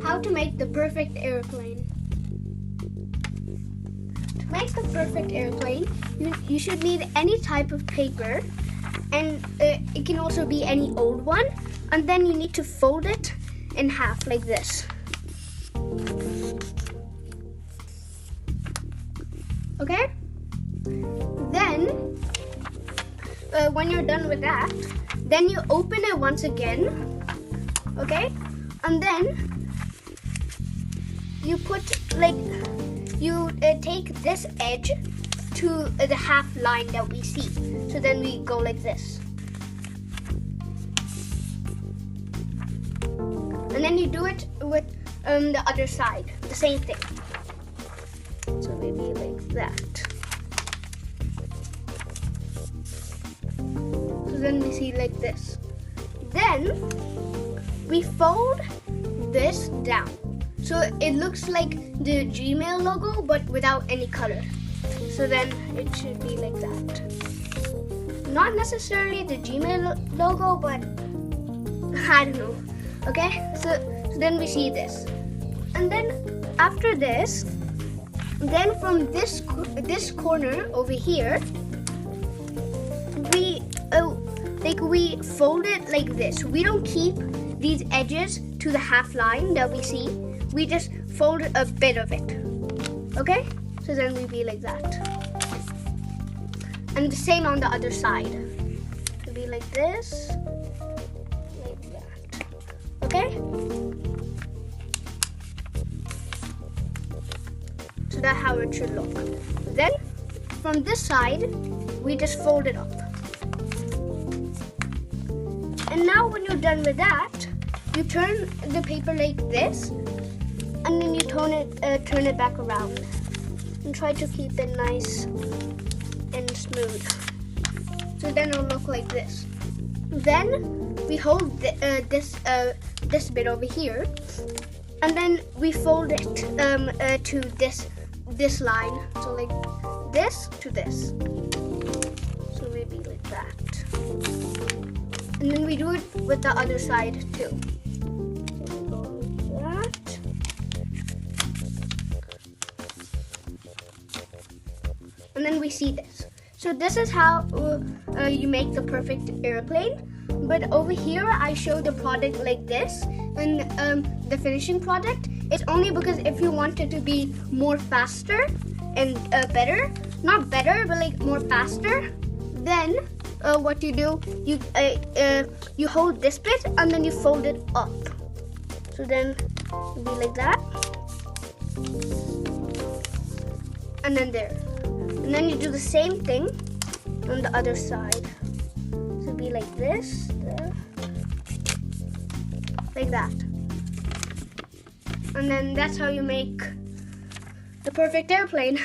how to make the perfect airplane. To make the perfect airplane, you should need any type of paper, and it can also be any old one, and then you need to fold it in half like this. Okay? Then, when you're done with that, then you open it once again, okay? And then you put take this edge to the half line that we see. So then we go like this. And then you do it with the other side, the same thing. So maybe like that. So then we see like this. Then we fold this down. So it looks like the Gmail logo, but without any color. So then it should be like that. Not necessarily the Gmail logo, but I don't know. Okay, so then we see this. And then after this, then from this corner over here, we fold it like this. We don't keep these edges to the half line that we see. We just fold a bit of it. Okay? So then we be like that. And the same on the other side. To be like this, like that. Okay? So that's how it should look. Then from this side, we just fold it up. And now when you're done with that, you turn the paper like this, and then you turn it back around, and try to keep it nice and smooth. So then it'll look like this. Then we hold this bit over here, and then we fold it to this line. So like this to this. So maybe like that. And then we do it with the other side too. So we go like that. And then we see this. So this is how you make the perfect airplane. But over here, I show the product like this. And the finishing product is only because if you want it to be more faster and better, not better, but like more faster, then what you do, you hold this bit and then you fold it up. So then it'll be like that, and then there, and then you do the same thing on the other side. So it'll be like this, there, like that, and then that's how you make the perfect airplane.